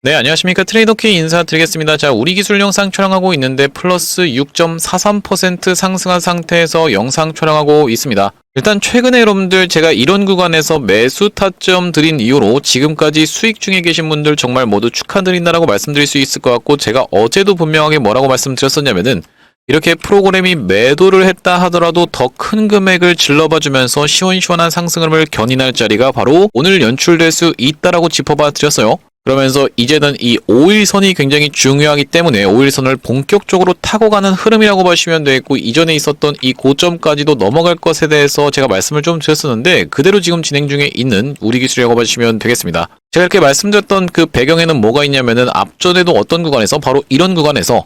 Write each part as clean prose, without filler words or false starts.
네, 안녕하십니까. 트레이더키 인사드리겠습니다. 자, 우리 기술 영상 촬영하고 있는데 플러스 6.43% 상승한 상태에서 영상 촬영하고 있습니다. 일단 최근에 여러분들 제가 이런 구간에서 매수 타점 드린 이후로 지금까지 수익 중에 계신 분들 정말 모두 축하드린다라고 말씀드릴 수 있을 것 같고, 제가 어제도 분명하게 뭐라고 말씀드렸었냐면은 이렇게 프로그램이 매도를 했다 하더라도 더 큰 금액을 질러봐 주면서 시원시원한 상승을 견인할 자리가 바로 오늘 연출될 수 있다라고 짚어봐 드렸어요. 그러면서 이제는 이 5일선이 굉장히 중요하기 때문에 5일선을 본격적으로 타고 가는 흐름이라고 보시면 되겠고, 이전에 있었던 이 고점까지도 넘어갈 것에 대해서 제가 말씀을 좀 드렸었는데 그대로 지금 진행 중에 있는 우리 기술이라고 보시면 되겠습니다. 제가 이렇게 말씀드렸던 그 배경에는 뭐가 있냐면은 앞전에도 어떤 구간에서 바로 이런 구간에서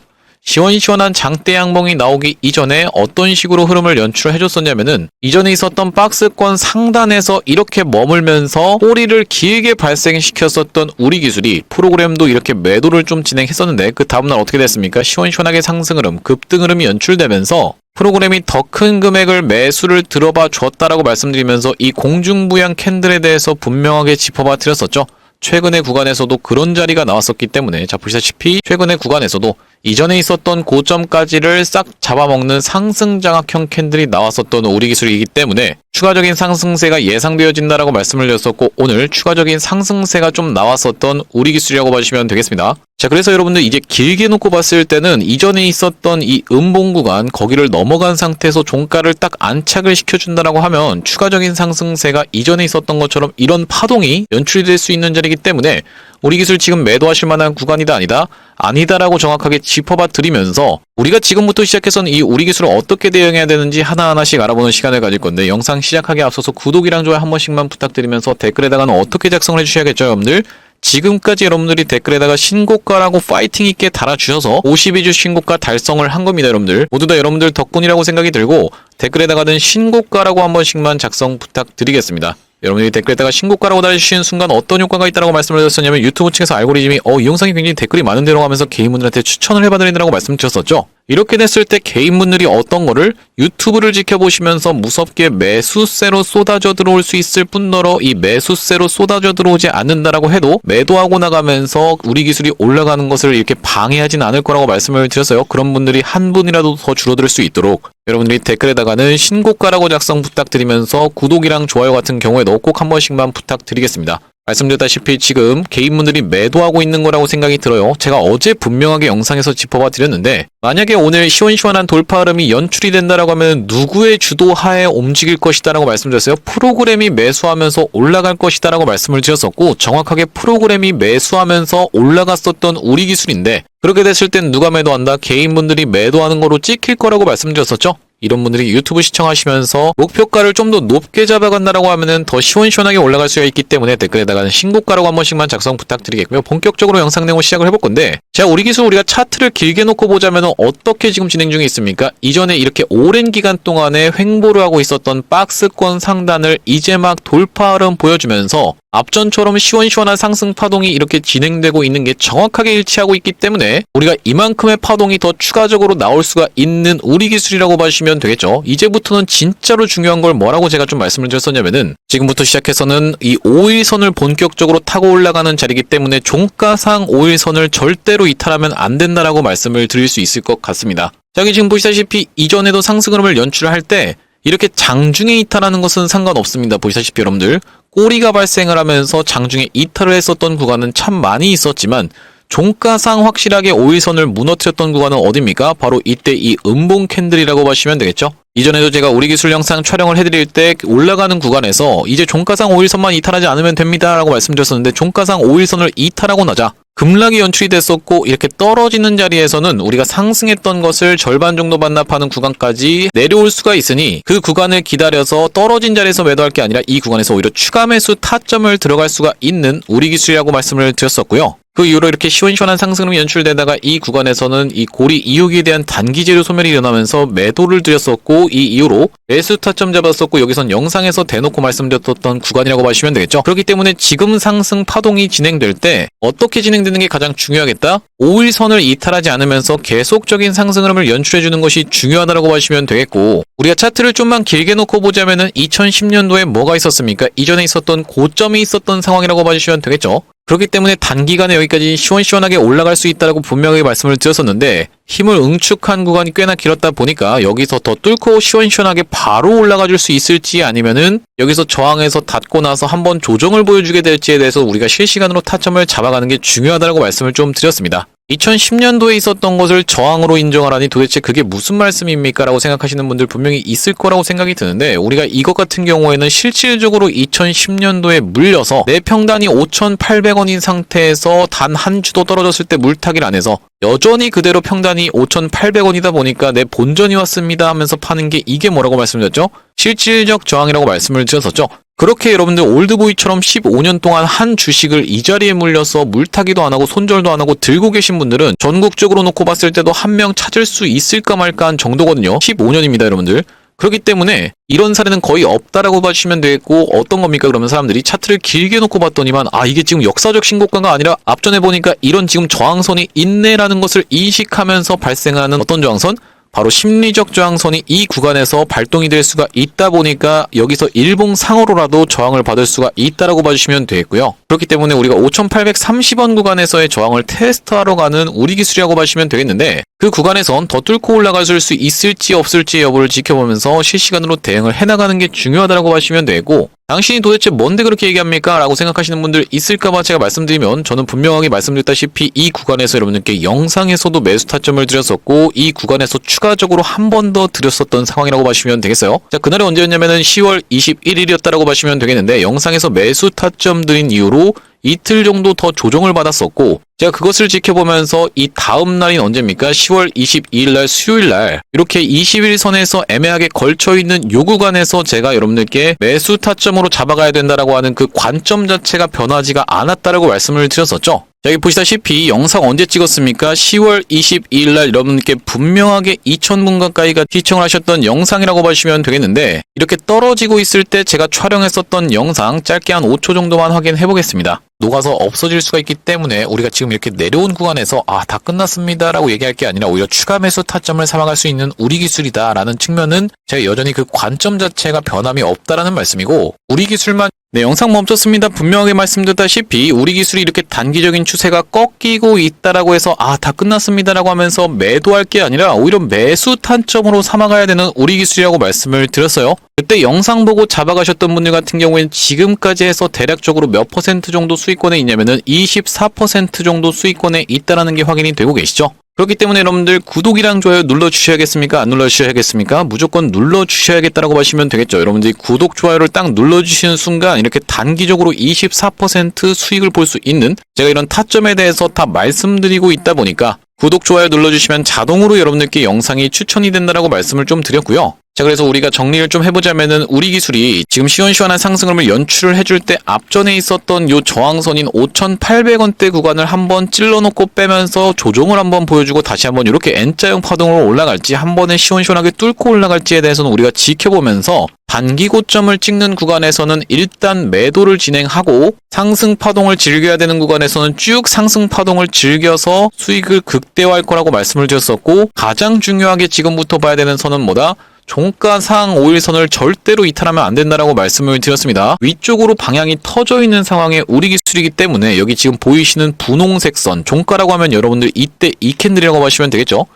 시원시원한 장대 양봉이 나오기 이전에 어떤 식으로 흐름을 연출해 줬었냐면은 이전에 있었던 박스권 상단에서 이렇게 머물면서 꼬리를 길게 발생시켰었던 우리 기술이 프로그램도 이렇게 매도를 좀 진행했었는데, 그 다음날 어떻게 됐습니까? 시원시원하게 상승 흐름, 급등 흐름이 연출되면서 프로그램이 더 큰 금액을 매수를 들어봐 줬다라고 말씀드리면서 이 공중부양 캔들에 대해서 분명하게 짚어봐 드렸었죠. 최근의 구간에서도 그런 자리가 나왔었기 때문에, 자, 보시다시피 최근의 구간에서도 이전에 있었던 고점까지를 싹 잡아먹는 상승장악형 캔들이 나왔었던 우리 기술이기 때문에 추가적인 상승세가 예상되어진다라고 말씀을 드렸었고, 오늘 추가적인 상승세가 좀 나왔었던 우리 기술이라고 봐주시면 되겠습니다. 자, 그래서 여러분들 이제 길게 놓고 봤을 때는 이전에 있었던 이 음봉 구간, 거기를 넘어간 상태에서 종가를 딱 안착을 시켜준다라고 하면 추가적인 상승세가 이전에 있었던 것처럼 이런 파동이 연출이 될 수 있는 자리이기 때문에 우리 기술 지금 매도하실 만한 구간이다 아니다? 아니다라고 정확하게 짚어봐 드리면서 우리가 지금부터 시작해서는 이 우리 기술을 어떻게 대응해야 되는지 하나하나씩 알아보는 시간을 가질 건데, 영상 시작하기 앞서서 구독이랑 좋아요 한 번씩만 부탁드리면서 댓글에다가는 어떻게 작성을 해주셔야겠죠, 여러분들? 지금까지 여러분들이 댓글에다가 신고가라고 파이팅 있게 달아주셔서 52주 신고가 달성을 한 겁니다. 여러분들 모두 다 여러분들 덕분이라고 생각이 들고, 댓글에다가는 신고가라고 한 번씩만 작성 부탁드리겠습니다. 여러분들이 댓글에다가 신고가라고 달아주시는 순간 어떤 효과가 있다고 말씀을 드렸었냐면, 유튜브 측에서 알고리즘이 이 영상이 굉장히 댓글이 많은데라고 하면서 개인분들한테 추천을 해봐드린다고 말씀드렸었죠. 이렇게 됐을 때 개인분들이 어떤 거를 유튜브를 지켜보시면서 무섭게 매수세로 쏟아져 들어올 수 있을 뿐더러 이 매수세로 쏟아져 들어오지 않는다라고 해도 매도하고 나가면서 우리 기술이 올라가는 것을 이렇게 방해하진 않을 거라고 말씀을 드렸어요. 그런 분들이 한 분이라도 더 줄어들 수 있도록 여러분들이 댓글에다가는 신고가라고 작성 부탁드리면서 구독이랑 좋아요 같은 경우에도 꼭 한 번씩만 부탁드리겠습니다. 말씀드렸다시피 지금 개인분들이 매도하고 있는 거라고 생각이 들어요. 제가 어제 분명하게 영상에서 짚어봐 드렸는데, 만약에 오늘 시원시원한 돌파 흐름이 연출이 된다라고 하면 누구의 주도하에 움직일 것이다라고 말씀드렸어요. 프로그램이 매수하면서 올라갈 것이다라고 말씀을 드렸었고, 정확하게 프로그램이 매수하면서 올라갔었던 우리 기술인데, 그렇게 됐을 땐 누가 매도한다? 개인분들이 매도하는 거로 찍힐 거라고 말씀드렸었죠. 이런 분들이 유튜브 시청하시면서 목표가를 좀 더 높게 잡아간다라고 하면은 더 시원시원하게 올라갈 수가 있기 때문에 댓글에다가는 신고가라고 한 번씩만 작성 부탁드리겠고요. 본격적으로 영상 내용 시작을 해볼 건데, 자, 우리 기술 우리가 차트를 길게 놓고 보자면은 어떻게 지금 진행 중에 있습니까? 이전에 이렇게 오랜 기간 동안에 횡보를 하고 있었던 박스권 상단을 이제 막 돌파 흐름 보여주면서 앞전처럼 시원시원한 상승 파동이 이렇게 진행되고 있는 게 정확하게 일치하고 있기 때문에 우리가 이만큼의 파동이 더 추가적으로 나올 수가 있는 우리 기술이라고 봐주시면 되겠죠. 이제부터는 진짜로 중요한 걸 뭐라고 제가 좀 말씀을 드렸었냐면은, 지금부터 시작해서는 이 5일선을 본격적으로 타고 올라가는 자리이기 때문에 종가상 5일선을 절대로 이탈하면 안 된다라고 말씀을 드릴 수 있을 것 같습니다. 자, 여기 지금 보시다시피 이전에도 상승 흐름을 연출할 때 이렇게 장중에 이탈하는 것은 상관없습니다. 보시다시피 여러분들 꼬리가 발생을 하면서 장중에 이탈을 했었던 구간은 참 많이 있었지만, 종가상 확실하게 5일선을 무너뜨렸던 구간은 어딥니까? 바로 이때 이 음봉 캔들이라고 보시면 되겠죠. 이전에도 제가 우리 기술 영상 촬영을 해드릴 때 올라가는 구간에서 이제 종가상 5일선만 이탈하지 않으면 됩니다 라고 말씀드렸었는데, 종가상 5일선을 이탈하고 나자 급락이 연출이 됐었고, 이렇게 떨어지는 자리에서는 우리가 상승했던 것을 절반 정도 반납하는 구간까지 내려올 수가 있으니 그 구간을 기다려서 떨어진 자리에서 매도할 게 아니라 이 구간에서 오히려 추가 매수 타점을 들어갈 수가 있는 우리 기술이라고 말씀을 드렸었고요. 그 이후로 이렇게 시원시원한 상승이 연출되다가 이 구간에서는 이 고리 이육에 대한 단기 재료 소멸이 일어나면서 매도를 드렸었고, 이 이후로 매수 타점 잡았었고, 여기선 영상에서 대놓고 말씀드렸던 구간이라고 보시면 되겠죠. 그렇기 때문에 지금 상승 파동이 진행될 때 어떻게 진행되는 게 가장 중요하겠다? 5일선을 이탈하지 않으면서 계속적인 상승 흐름을 연출해주는 것이 중요하다고 보시면 되겠고, 우리가 차트를 좀만 길게 놓고 보자면은 2010년도에 뭐가 있었습니까? 이전에 있었던 고점이 있었던 상황이라고 봐주시면 되겠죠. 그렇기 때문에 단기간에 여기까지 시원시원하게 올라갈 수 있다고 분명히 말씀을 드렸었는데 힘을 응축한 구간이 꽤나 길었다 보니까 여기서 더 뚫고 시원시원하게 바로 올라가 줄 수 있을지 아니면은 여기서 저항에서 닫고 나서 한번 조정을 보여주게 될지에 대해서 우리가 실시간으로 타점을 잡아가는 게 중요하다고 말씀을 좀 드렸습니다. 2010년도에 있었던 것을 저항으로 인정하라니 도대체 그게 무슨 말씀입니까? 라고 생각하시는 분들 분명히 있을 거라고 생각이 드는데 우리가 이것 같은 경우에는 실질적으로 2010년도에 물려서 내 평단이 5,800원인 상태에서 단 한 주도 떨어졌을 때 물타기를 안 해서 여전히 그대로 평단이 5,800원이다 보니까 내 본전이 왔습니다 하면서 파는 게 이게 뭐라고 말씀드렸죠? 실질적 저항이라고 말씀을 드렸었죠. 그렇게 여러분들 올드보이처럼 15년 동안 한 주식을 이 자리에 물려서 물타기도 안 하고 손절도 안 하고 들고 계신 분들은 전국적으로 놓고 봤을 때도 한 명 찾을 수 있을까 말까 한 정도거든요. 15년입니다, 여러분들. 그렇기 때문에 이런 사례는 거의 없다라고 봐주시면 되겠고 어떤 겁니까? 그러면 사람들이 차트를 길게 놓고 봤더니만 이게 지금 역사적 신고가가 아니라 앞전에 보니까 이런 지금 저항선이 있네라는 것을 인식하면서 발생하는 어떤 저항선? 바로 심리적 저항선이 이 구간에서 발동이 될 수가 있다 보니까 여기서 일봉상으로라도 저항을 받을 수가 있다라고 봐주시면 되겠고요. 그렇기 때문에 우리가 5,830원 구간에서의 저항을 테스트하러 가는 우리 기술이라고 봐주시면 되겠는데 그 구간에선 더 뚫고 올라갈 수 있을지 없을지 여부를 지켜보면서 실시간으로 대응을 해나가는 게 중요하다고 봐주시면 되고 당신이 도대체 뭔데 그렇게 얘기합니까? 라고 생각하시는 분들 있을까봐 제가 말씀드리면 저는 분명하게 말씀드렸다시피 이 구간에서 여러분들께 영상에서도 매수 타점을 드렸었고 이 구간에서 추가적으로 한 번 더 드렸었던 상황이라고 봐주시면 되겠어요. 자, 그날이 언제였냐면은 10월 21일이었다라고 봐주시면 되겠는데 영상에서 매수 타점 드린 이후로 이틀 정도 더 조정을 받았었고 제가 그것을 지켜보면서 이 다음 날인 언제입니까? 10월 22일 날 수요일 날 이렇게 21선에서 애매하게 걸쳐있는 요 구간에서 제가 여러분들께 매수 타점으로 잡아가야 된다라고 하는 그 관점 자체가 변하지가 않았다라고 말씀을 드렸었죠. 여기 보시다시피 영상 언제 찍었습니까? 10월 22일 날 여러분께 분명하게 2,000분 가까이가 시청을 하셨던 영상이라고 보시면 되겠는데 이렇게 떨어지고 있을 때 제가 촬영했었던 영상 짧게 한 5초 정도만 확인해 보겠습니다. 녹아서 없어질 수가 있기 때문에 우리가 지금 이렇게 내려온 구간에서 다 끝났습니다 라고 얘기할 게 아니라 오히려 추가 매수 타점을 삼아갈 수 있는 우리 기술이다 라는 측면은 제가 여전히 그 관점 자체가 변함이 없다라는 말씀이고 우리 기술만 영상 멈췄습니다. 분명하게 말씀드렸다시피 우리 기술이 이렇게 단기적인 추세가 꺾이고 있다라고 해서 다 끝났습니다라고 하면서 매도할 게 아니라 오히려 매수 타점으로 삼아가야 되는 우리 기술이라고 말씀을 드렸어요. 그때 영상 보고 잡아가셨던 분들 같은 경우에는 지금까지 해서 대략적으로 몇 퍼센트 정도 수익권에 있냐면은 24% 정도 수익권에 있다라는 게 확인이 되고 계시죠. 그렇기 때문에 여러분들 구독이랑 좋아요 눌러주셔야겠습니까? 안 눌러주셔야겠습니까? 무조건 눌러주셔야겠다라고 보시면 되겠죠. 여러분들이 구독, 좋아요를 딱 눌러주시는 순간 이렇게 단기적으로 24% 수익을 볼 수 있는 제가 이런 타점에 대해서 다 말씀드리고 있다 보니까 구독, 좋아요 눌러주시면 자동으로 여러분들께 영상이 추천이 된다라고 말씀을 좀 드렸고요. 자, 그래서 우리가 정리를 좀 해보자면은 우리 기술이 지금 시원시원한 상승을 연출을 해줄 때 앞전에 있었던 요 저항선인 5,800원대 구간을 한번 찔러놓고 빼면서 조정을 한번 보여주고 다시 한번 이렇게 N자형 파동으로 올라갈지 한 번에 시원시원하게 뚫고 올라갈지에 대해서는 우리가 지켜보면서 단기 고점을 찍는 구간에서는 일단 매도를 진행하고 상승 파동을 즐겨야 되는 구간에서는 쭉 상승 파동을 즐겨서 수익을 극대화할 거라고 말씀을 드렸었고 가장 중요하게 지금부터 봐야 되는 선은 뭐다? 종가상 5일선을 절대로 이탈하면 안 된다라고 말씀을 드렸습니다. 위쪽으로 방향이 터져 있는 상황의 우리 기술이기 때문에 여기 지금 보이시는 분홍색 선, 종가라고 하면 여러분들 이때 이 캔들이라고 보시면 되겠죠.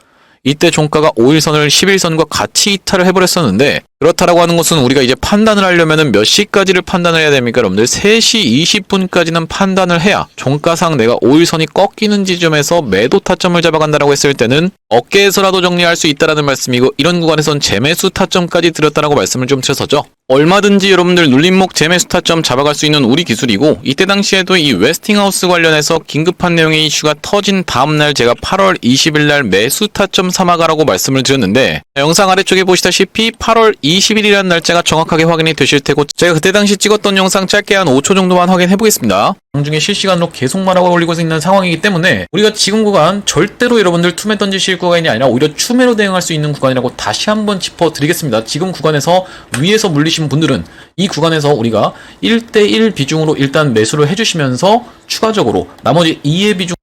이때 종가가 5일선을 11선과 같이 이탈을 해버렸었는데 그렇다라고 하는 것은 우리가 이제 판단을 하려면 몇 시까지를 판단을 해야 됩니까? 여러분들 3시 20분까지는 판단을 해야 종가상 내가 5일선이 꺾이는 지점에서 매도 타점을 잡아간다라고 했을 때는 어깨에서라도 정리할 수 있다라는 말씀이고 이런 구간에선 재매수 타점까지 드렸다라고 말씀을 좀 드렸었죠. 얼마든지 여러분들 눌림목 재매수 타점 잡아갈 수 있는 우리 기술이고 이때 당시에도 이 웨스팅하우스 관련해서 긴급한 내용의 이슈가 터진 다음날 제가 8월 20일 날 매수 타점 삼아가라고 말씀을 드렸는데 영상 아래쪽에 보시다시피 8월 20일이라는 날짜가 정확하게 확인이 되실 테고 제가 그때 당시 찍었던 영상 짧게 한 5초 정도만 확인해 보겠습니다. 중에 실시간으로 계속 말하고 올리고 있는 상황이기 때문에 우리가 지금 구간 절대로 여러분들 투매 던지실 구간이 아니라 오히려 추매로 대응할 수 있는 구간이라고 다시 한번 짚어드리겠습니다. 지금 구간에서 위에서 물리신 분들은 이 구간에서 우리가 1대1 비중으로 일단 매수를 해주시면서 추가적으로 나머지 2의 비중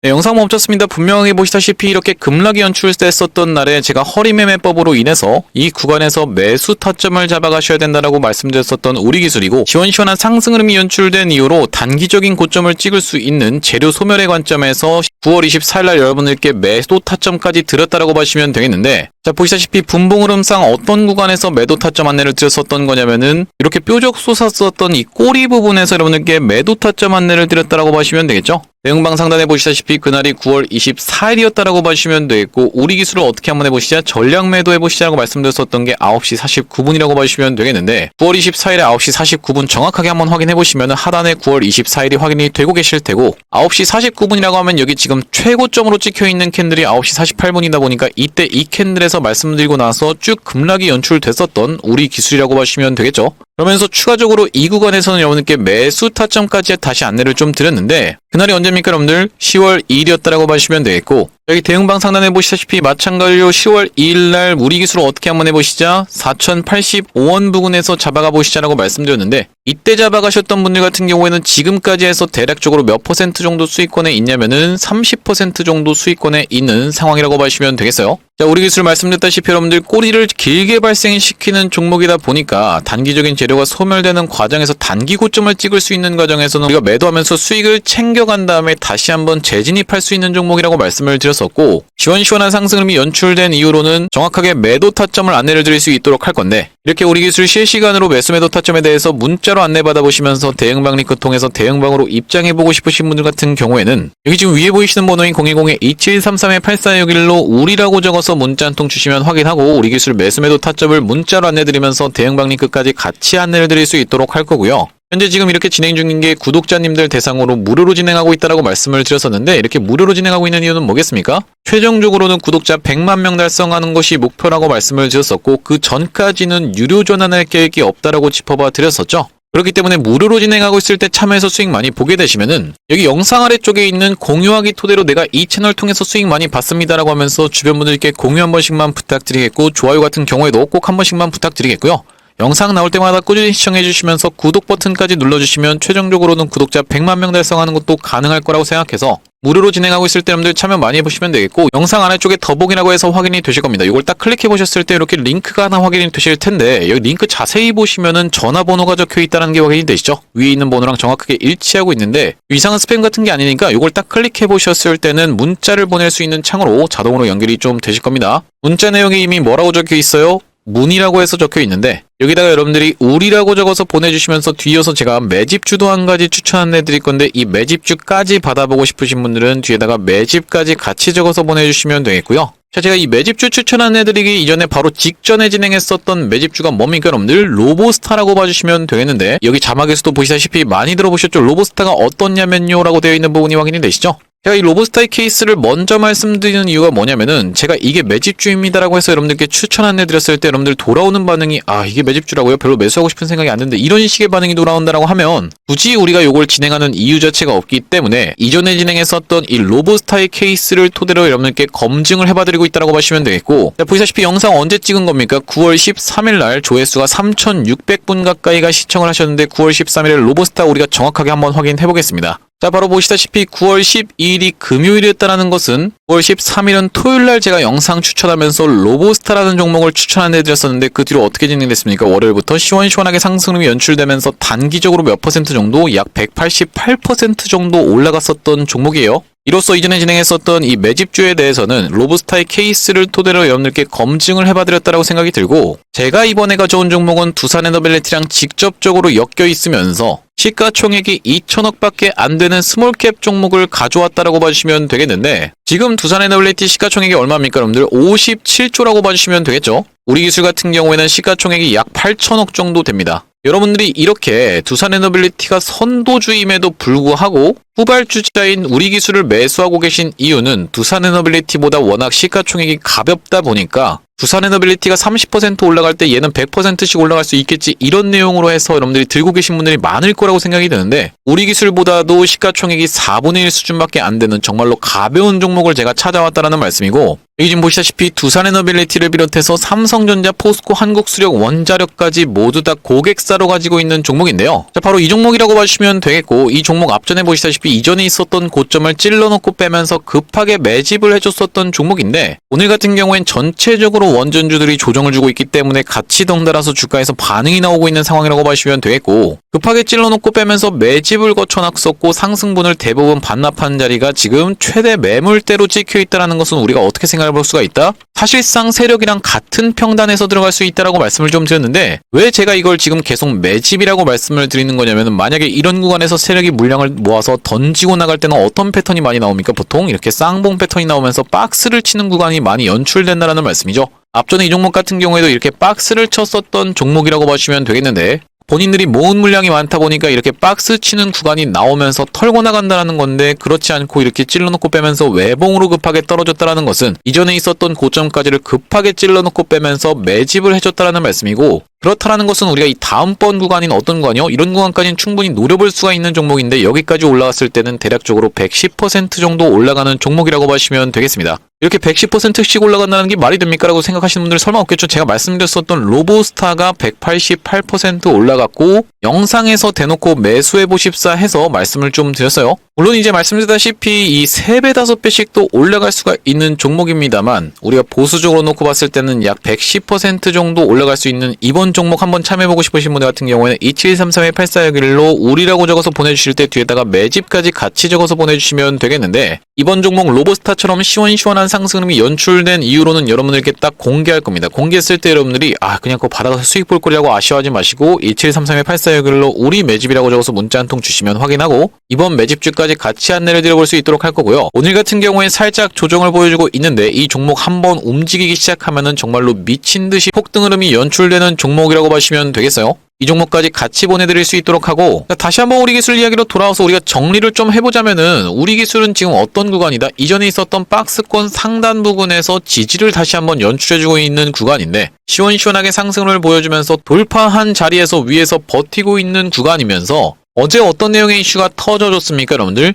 네, 영상 멈췄습니다. 분명히 보시다시피 이렇게 급락이 연출됐었던 날에 제가 허리매매법으로 인해서 이 구간에서 매수 타점을 잡아가셔야 된다라고 말씀드렸었던 우리 기술이고, 시원시원한 상승 흐름이 연출된 이후로 단기적인 고점을 찍을 수 있는 재료 소멸의 관점에서 9월 24일 날 여러분들께 매도 타점까지 드렸다라고 보시면 되겠는데, 자, 보시다시피 분봉 흐름상 어떤 구간에서 매도 타점 안내를 드렸었던 거냐면은 이렇게 뾰족 솟았었던 이 꼬리 부분에서 여러분들께 매도 타점 안내를 드렸다라고 보시면 되겠죠. 내용방 상단에 보시다시피 그날이 9월 24일이었다라고 보시면 되겠고, 우리 기술을 어떻게 한번 해보시자, 전략 매도 해보시자라고 말씀드렸었던 게 9시 49분이라고 보시면 되겠는데, 9월 24일에 9시 49분 정확하게 한번 확인해 보시면 하단에 9월 24일이 확인이 되고 계실 테고, 9시 49분이라고 하면 여기 지금 최고점으로 찍혀있는 캔들이 9시 48분이다 보니까 이때 이 캔들에서 말씀드리고 나서 쭉 급락이 연출됐었던 우리 기술이라고 보시면 되겠죠. 그러면서 추가적으로 이 구간에서는 여러분께 매수 타점까지 다시 안내를 좀 드렸는데, 그날이 언제입니까 여러분들? 10월 2일이었다라고 보시면 되겠고, 여기 대응방 상단에 보시다시피 마찬가지로 10월 2일날 우리 기술을 어떻게 한번 해보시자, 4085원 부근에서 잡아가 보시자라고 말씀드렸는데, 이때 잡아가셨던 분들 같은 경우에는 지금까지 해서 대략적으로 몇 퍼센트 정도 수익권에 있냐면은 30% 정도 수익권에 있는 상황이라고 보시면 되겠어요. 자, 우리 기술 말씀드렸다시피 여러분들 꼬리를 길게 발생시키는 종목이다 보니까 단기적인 재료가 소멸되는 과정에서 단기 고점을 찍을 수 있는 과정에서는 우리가 매도하면서 수익을 챙겨간 다음에 다시 한번 재진입할 수 있는 종목이라고 말씀을 드렸었고, 시원시원한 상승 흐름이 연출된 이후로는 정확하게 매도 타점을 안내를 드릴 수 있도록 할 건데, 이렇게 우리 기술 실시간으로 매수 매도 타점에 대해서 문자로 안내받아 보시면서 대응방 링크 통해서 대응방으로 입장해보고 싶으신 분들 같은 경우에는 여기 지금 위에 보이시는 번호인 010-2733-8461로 우리라고 적어서 문자 한 통 주시면 확인하고, 우리 기술 매수 매도 타점을 문자로 안내드리면서 대응방 링크까지 같이 안내를 드릴 수 있도록 할 거고요. 현재 지금 이렇게 진행 중인 게 구독자님들 대상으로 무료로 진행하고 있다라고 말씀을 드렸었는데, 이렇게 무료로 진행하고 있는 이유는 뭐겠습니까? 최종적으로는 구독자 100만 명 달성하는 것이 목표라고 말씀을 드렸었고, 그 전까지는 유료 전환할 계획이 없다라고 짚어봐 드렸었죠. 그렇기 때문에 무료로 진행하고 있을 때 참여해서 수익 많이 보게 되시면은 여기 영상 아래쪽에 있는 공유하기 토대로 내가 이 채널 통해서 수익 많이 봤습니다라고 하면서 주변 분들께 공유 한 번씩만 부탁드리겠고, 좋아요 같은 경우에도 꼭 한 번씩만 부탁드리겠고요. 영상 나올 때마다 꾸준히 시청해주시면서 구독 버튼까지 눌러주시면 최종적으로는 구독자 100만 명 달성하는 것도 가능할 거라고 생각해서 무료로 진행하고 있을 때 여러분들 참여 많이 해보시면 되겠고, 영상 아래쪽에 더보기라고 해서 확인이 되실 겁니다. 이걸 딱 클릭해 보셨을 때 이렇게 링크가 하나 확인이 되실 텐데, 여기 링크 자세히 보시면은 전화번호가 적혀 있다는 게 확인이 되시죠? 위에 있는 번호랑 정확하게 일치하고 있는데 이상한 스팸 같은 게 아니니까 이걸 딱 클릭해 보셨을 때는 문자를 보낼 수 있는 창으로 자동으로 연결이 좀 되실 겁니다. 문자 내용이 이미 뭐라고 적혀 있어요? 문이라고 해서 적혀 있는데, 여기다가 여러분들이 우리라고 적어서 보내주시면서 뒤이어서 제가 매집주도 한 가지 추천해 드릴 건데, 이 매집주까지 받아보고 싶으신 분들은 뒤에다가 매집까지 같이 적어서 보내주시면 되겠고요. 자, 제가 이 매집주 추천해 드리기 이전에 바로 직전에 진행했었던 매집주가 뭡니까 여러분들? 로보스타라고 봐주시면 되겠는데, 여기 자막에서도 보시다시피 많이 들어보셨죠? 로보스타가 어떻냐면요 라고 되어 있는 부분이 확인이 되시죠? 제가 이 로보스타의 케이스를 먼저 말씀드리는 이유가 뭐냐면은, 제가 이게 매집주입니다라고 해서 여러분들께 추천 안내드렸을 때 여러분들 돌아오는 반응이, 아 이게 매집주라고요? 별로 매수하고 싶은 생각이 안 드는데, 이런 식의 반응이 돌아온다라고 하면 굳이 우리가 이걸 진행하는 이유 자체가 없기 때문에 이전에 진행했었던 이 로보스타의 케이스를 토대로 여러분들께 검증을 해봐드리고 있다고 보시면 되겠고, 자, 보시다시피 영상 언제 찍은 겁니까? 9월 13일날 조회수가 3,600분 가까이가 시청을 하셨는데, 9월 13일에 로보스타 우리가 정확하게 한번 확인해보겠습니다. 자, 바로 보시다시피 9월 12일이 금요일이었다는 것은 9월 13일은 토요일날 제가 영상 추천하면서 로보스타라는 종목을 추천해드렸었는데, 그 뒤로 어떻게 진행됐습니까? 월요일부터 시원시원하게 상승률이 연출되면서 단기적으로 몇 퍼센트 정도? 약 188% 정도 올라갔었던 종목이에요. 이로써 이전에 진행했었던 이 매집주에 대해서는 로보스타의 케이스를 토대로 여러분들께 검증을 해봐드렸다고 생각이 들고, 제가 이번에 가져온 종목은 두산에너빌리티랑 직접적으로 엮여 있으면서 시가총액이 2천억밖에 안 되는 스몰캡 종목을 가져왔다라고 봐주시면 되겠는데, 지금 두산에너빌리티 시가총액이 얼마입니까 여러분들? 57조라고 봐주시면 되겠죠? 우리 기술 같은 경우에는 시가총액이 약 8천억 정도 됩니다. 여러분들이 이렇게 두산에너빌리티가 선도주임에도 불구하고 후발주자인 우리 기술을 매수하고 계신 이유는 두산에너빌리티보다 워낙 시가총액이 가볍다 보니까 두산에너빌리티가 30% 올라갈 때 얘는 100%씩 올라갈 수 있겠지, 이런 내용으로 해서 여러분들이 들고 계신 분들이 많을 거라고 생각이 드는데, 우리기술보다도 시가총액이 4분의 1 수준밖에 안 되는 정말로 가벼운 종목을 제가 찾아왔다라는 말씀이고, 여기 지금 보시다시피 두산에너빌리티를 비롯해서 삼성전자, 포스코, 한국수력, 원자력까지 모두 다 고객사로 가지고 있는 종목인데요. 자, 바로 이 종목이라고 봐주시면 되겠고, 이 종목 앞전에 보시다시피 이전에 있었던 고점을 찔러놓고 빼면서 급하게 매집을 해줬었던 종목인데, 오늘 같은 경우엔 전체적으로 원전주들이 조정을 주고 있기 때문에 같이 덩달아서 주가에서 반응이 나오고 있는 상황이라고 봐주시면 되겠고, 급하게 찔러놓고 빼면서 매집을 거쳐놨었고 상승분을 대부분 반납한 자리가 지금 최대 매물대로 찍혀있다는 것은 우리가 어떻게 생각해 볼 수가 있다? 사실상 세력이랑 같은 평단에서 들어갈 수 있다라고 말씀을 좀 드렸는데, 왜 제가 이걸 지금 계속 매집이라고 말씀을 드리는 거냐면, 만약에 이런 구간에서 세력이 물량을 모아서 던지고 나갈 때는 어떤 패턴이 많이 나옵니까? 보통 이렇게 쌍봉 패턴이 나오면서 박스를 치는 구간이 많이 연출된다라는 말씀이죠. 앞전에 이 종목 같은 경우에도 이렇게 박스를 쳤었던 종목이라고 보시면 되겠는데, 본인들이 모은 물량이 많다 보니까 이렇게 박스 치는 구간이 나오면서 털고 나간다는 건데, 그렇지 않고 이렇게 찔러놓고 빼면서 외봉으로 급하게 떨어졌다는 것은 이전에 있었던 고점까지를 급하게 찔러놓고 빼면서 매집을 해줬다는 말씀이고, 그렇다는 것은 우리가 이 다음번 구간인 어떤 구간이요? 이런 구간까지는 충분히 노려볼 수가 있는 종목인데, 여기까지 올라갔을 때는 대략적으로 110% 정도 올라가는 종목이라고 보시면 되겠습니다. 이렇게 110%씩 올라간다는 게 말이 됩니까? 라고 생각하시는 분들 설마 없겠죠? 제가 말씀드렸었던 로보스타가 188% 올라갔고, 영상에서 대놓고 매수해보십사 해서 말씀을 좀 드렸어요. 물론 이제 말씀드렸다시피 이 3배, 5배씩 또 올라갈 수가 있는 종목입니다만, 우리가 보수적으로 놓고 봤을 때는 약 110% 정도 올라갈 수 있는 이번 종목 한번 참여해보고 싶으신 분들 같은 경우에는 2733-8461로 우리라고 적어서 보내주실 때 뒤에다가 매집까지 같이 적어서 보내주시면 되겠는데, 이번 종목 로보스타처럼 시원시원한 상승음이 연출된 이유로는 여러분들께 딱 공개할 겁니다. 공개했을 때 여러분들이 그냥 그거 받아서 수익 볼 거라고 아쉬워하지 마시고 2733-8461로 우리 매집이라고 적어서 문자 한 통 주시면 확인하고 이번 매집주까지 같이 안내를 드려볼 수 있도록 할 거고요. 오늘 같은 경우에 살짝 조정을 보여주고 있는데, 이 종목 한번 움직이기 시작하면은 정말로 미친듯이 폭등 흐름이 연출되는 종목이라고 보시면 되겠어요. 이 종목까지 같이 보내드릴 수 있도록 하고, 다시 한번 우리 기술 이야기로 돌아와서 우리가 정리를 좀 해보자면은, 우리 기술은 지금 어떤 구간이다? 이전에 있었던 박스권 상단 부분에서 지지를 다시 한번 연출해주고 있는 구간인데, 시원시원하게 상승을 보여주면서 돌파한 자리에서 위에서 버티고 있는 구간이면서, 어제 어떤 내용의 이슈가 터져줬습니까, 여러분들?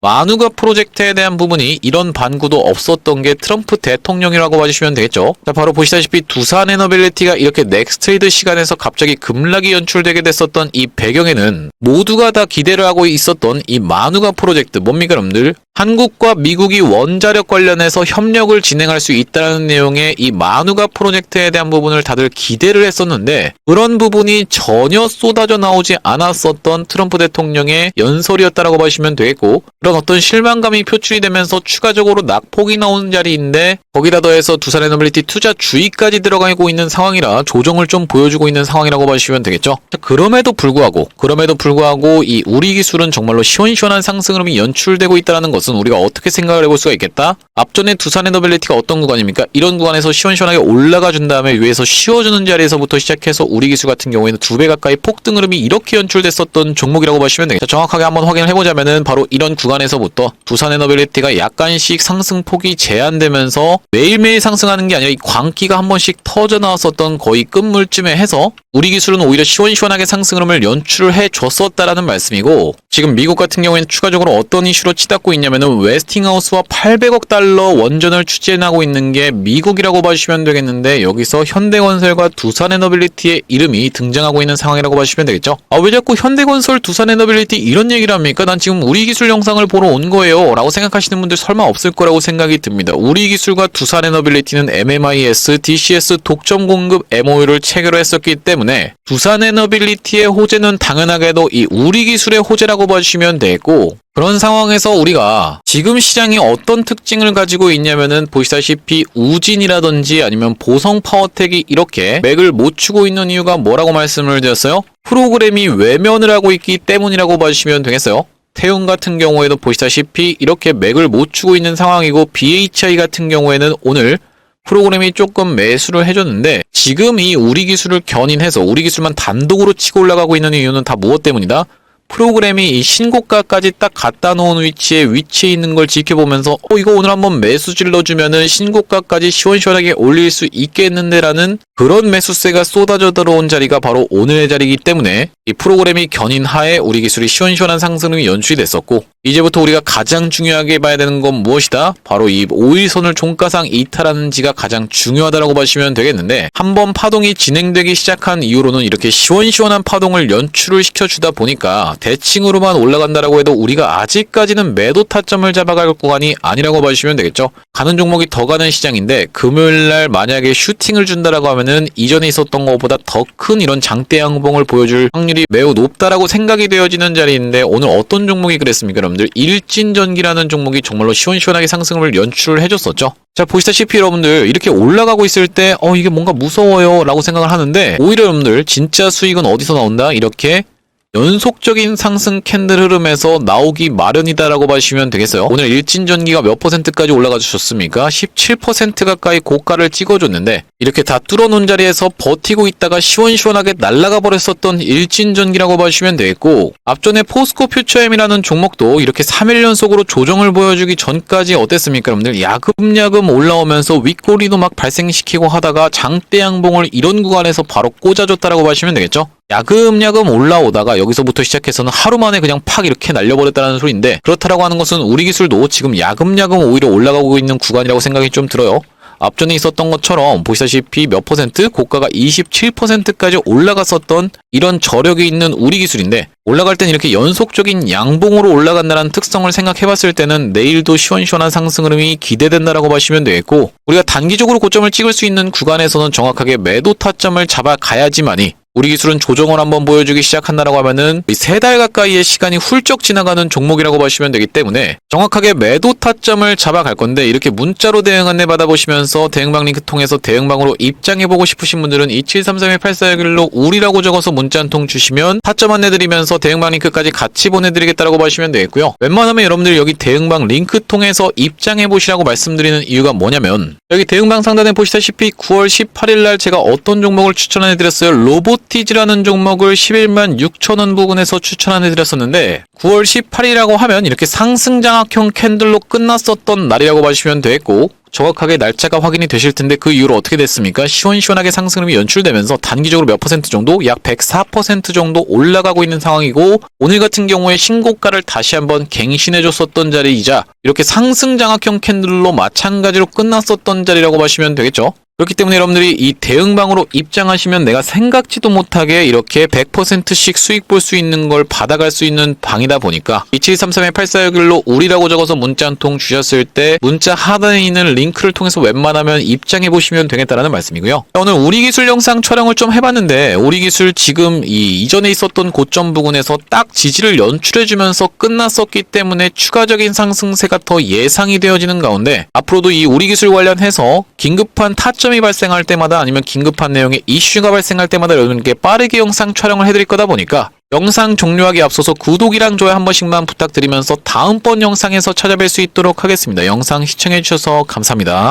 마누가 프로젝트에 대한 부분이 이런 반구도 없었던 게 트럼프 대통령이라고 봐주시면 되겠죠. 자, 바로 보시다시피 두산에너빌리티가 이렇게 넥스트레이드 시간에서 갑자기 급락이 연출되게 됐었던 이 배경에는 모두가 다 기대를 하고 있었던 이 마누가 프로젝트, 뭡니까 여러분들? 한국과 미국이 원자력 관련해서 협력을 진행할 수 있다는 내용의 이 마누가 프로젝트에 대한 부분을 다들 기대를 했었는데, 그런 부분이 전혀 쏟아져 나오지 않았었던 트럼프 대통령의 연설이었다라고 보시면 되겠고, 그런 어떤 실망감이 표출이 되면서 추가적으로 낙폭이 나오는 자리인데, 거기다 더해서 두산에너빌리티 투자 주의까지 들어가고 있는 상황이라 조정을 좀 보여주고 있는 상황이라고 보시면 되겠죠. 자, 그럼에도 불구하고 이 우리 기술은 정말로 시원시원한 상승 흐름이 연출되고 있다는 것은 우리가 어떻게 생각을 해볼 수가 있겠다? 앞전에 두산에너빌리티가 어떤 구간입니까? 이런 구간에서 시원시원하게 올라가 준 다음에 위에서 쉬어주는 자리에서부터 시작해서 우리 기술 같은 경우에는 2배 가까이 폭등 흐름이 이렇게 연출됐었던 종목이라고 보시면 되겠죠. 정확하게 한번 확인을 해보자면은 바로 이런 구간에서부터 두산에너빌리티가 약간씩 상승폭이 제한되면서 매일매일 상승하는 게 아니라 이 광기가 한 번씩 터져 나왔었던 거의 끝물쯤에 해서 우리 기술은 오히려 시원시원하게 상승 흐름을 연출을 해줬었다라는 말씀이고, 지금 미국 같은 경우에는 추가적으로 어떤 이슈로 치닫고 있냐면은 웨스팅하우스와 800억 달러 원전을 추진하고 있는 게 미국이라고 봐주시면 되겠는데, 여기서 현대건설과 두산에너빌리티의 이름이 등장하고 있는 상황이라고 봐주시면 되겠죠. 왜 자꾸 현대건설, 두산에너빌리티 이런 얘기를 합니까? 난 지금 우리 기술 영상을 보러 온 거예요 라고 생각하시는 분들 설마 없을 거라고 생각이 듭니다. 우리 기술과 두산에너빌리티는 MMIS, DCS 독점 공급 MOU를 체결을 했었기 때문에 두산에너빌리티의 호재는 당연하게도 이 우리 기술의 호재라고 봐주시면 되고, 그런 상황에서 우리가 지금 시장이 어떤 특징을 가지고 있냐면은 보시다시피 우진이라든지 아니면 보성파워텍이 이렇게 맥을 못 추고 있는 이유가 뭐라고 말씀을 드렸어요? 프로그램이 외면을 하고 있기 때문이라고 봐주시면 되겠어요. 태움 같은 경우에도 보시다시피 이렇게 맥을 못 추고 있는 상황이고, BHI 같은 경우에는 오늘 프로그램이 조금 매수를 해줬는데, 지금 이 우리 기술을 견인해서 우리 기술만 단독으로 치고 올라가고 있는 이유는 다 무엇 때문이다? 프로그램이 이 신고가까지 딱 갖다 놓은 위치에 있는 걸 지켜보면서 이거 오늘 한번 매수 질러주면은 신고가까지 시원시원하게 올릴 수 있겠는데 라는 그런 매수세가 쏟아져 들어온 자리가 바로 오늘의 자리이기 때문에 이 프로그램이 견인하에 우리 기술이 시원시원한 상승이 연출이 됐었고, 이제부터 우리가 가장 중요하게 봐야 되는 건 무엇이다? 바로 이 5일선을 종가상 이탈하는지가 가장 중요하다라고 보시면 되겠는데, 한번 파동이 진행되기 시작한 이후로는 이렇게 시원시원한 파동을 연출을 시켜주다 보니까 대칭으로만 올라간다라고 해도 우리가 아직까지는 매도 타점을 잡아갈 구간이 아니라고 봐주시면 되겠죠. 가는 종목이 더 가는 시장인데 금요일날 만약에 슈팅을 준다라고 하면은 이전에 있었던 것보다 더 큰 이런 장대 양봉을 보여줄 확률이 매우 높다라고 생각이 되어지는 자리인데, 오늘 어떤 종목이 그랬습니까 여러분들? 일진전기라는 종목이 정말로 시원시원하게 상승을 연출을 해줬었죠. 자, 보시다시피 여러분들 이렇게 올라가고 있을 때 이게 뭔가 무서워요 라고 생각을 하는데, 오히려 여러분들 진짜 수익은 어디서 나온다? 이렇게 연속적인 상승 캔들 흐름에서 나오기 마련이다라고 봐주시면 되겠어요. 오늘 일진전기가 몇 %까지 올라가 주셨습니까? 17% 가까이 고가를 찍어줬는데, 이렇게 다 뚫어놓은 자리에서 버티고 있다가 시원시원하게 날아가 버렸었던 일진전기라고 봐주시면 되겠고, 앞전에 포스코 퓨처엠이라는 종목도 이렇게 3일 연속으로 조정을 보여주기 전까지 어땠습니까 여러분들? 야금야금 올라오면서 윗꼬리도 막 발생시키고 하다가 장대 양봉을 이런 구간에서 바로 꽂아줬다라고 봐주시면 되겠죠. 야금야금 올라오다가 여기서부터 시작해서는 하루 만에 그냥 팍 이렇게 날려버렸다는 소리인데, 그렇다라고 하는 것은 우리 기술도 지금 야금야금 오히려 올라가고 있는 구간이라고 생각이 좀 들어요. 앞전에 있었던 것처럼 보시다시피 몇 %? 고가가 27%까지 올라갔었던 이런 저력이 있는 우리 기술인데, 올라갈 땐 이렇게 연속적인 양봉으로 올라간다는 특성을 생각해봤을 때는 내일도 시원시원한 상승 흐름이 기대된다라고 보시면 되겠고, 우리가 단기적으로 고점을 찍을 수 있는 구간에서는 정확하게 매도 타점을 잡아가야지만이 우리 기술은 조정을 한번 보여주기 시작한다라고 하면은 3달 가까이의 시간이 훌쩍 지나가는 종목이라고 보시면 되기 때문에 정확하게 매도 타점을 잡아갈 건데, 이렇게 문자로 대응 안내 받아보시면서 대응방 링크 통해서 대응방으로 입장해보고 싶으신 분들은 2733-8461로 우리라고 적어서 문자 한 통 주시면 타점 안내드리면서 대응방 링크까지 같이 보내드리겠다라고 보시면 되겠고요. 웬만하면 여러분들 여기 대응방 링크 통해서 입장해보시라고 말씀드리는 이유가 뭐냐면, 여기 대응방 상단에 보시다시피 9월 18일날 제가 어떤 종목을 추천해드렸어요? 로보티즈라는 종목을 11만 6천원 부근에서 추천해드렸었는데, 9월 18일이라고 하면 이렇게 상승장악형 캔들로 끝났었던 날이라고 봐주시면 되겠고, 정확하게 날짜가 확인이 되실 텐데 그 이후로 어떻게 됐습니까? 시원시원하게 상승률이 연출되면서 단기적으로 몇 % 정도? 약 104% 정도 올라가고 있는 상황이고, 오늘 같은 경우에 신고가를 다시 한번 갱신해줬었던 자리이자 이렇게 상승장악형 캔들로 마찬가지로 끝났었던 자리라고 보시면 되겠죠. 그렇기 때문에 여러분들이 이 대응방으로 입장하시면 내가 생각지도 못하게 이렇게 100%씩 수익 볼 수 있는 걸 받아갈 수 있는 방이다 보니까 2733-8461로 우리라고 적어서 문자 한 통 주셨을 때 문자 하단에 있는 링크를 통해서 웬만하면 입장해 보시면 되겠다라는 말씀이고요. 오늘 우리 기술 영상 촬영을 좀 해봤는데, 우리 기술 지금 이전에 있었던 고점 부근에서 딱 지지를 연출해주면서 끝났었기 때문에 추가적인 상승세가 더 예상이 되어지는 가운데, 앞으로도 이 우리 기술 관련해서 긴급한 타점이 발생할 때마다 아니면 긴급한 내용의 이슈가 발생할 때마다 여러분께 빠르게 영상 촬영을 해드릴 거다 보니까 영상 종료하기 앞서서 구독이랑 좋아요 한 번씩만 부탁드리면서 다음번 영상에서 찾아뵐 수 있도록 하겠습니다. 영상 시청해주셔서 감사합니다.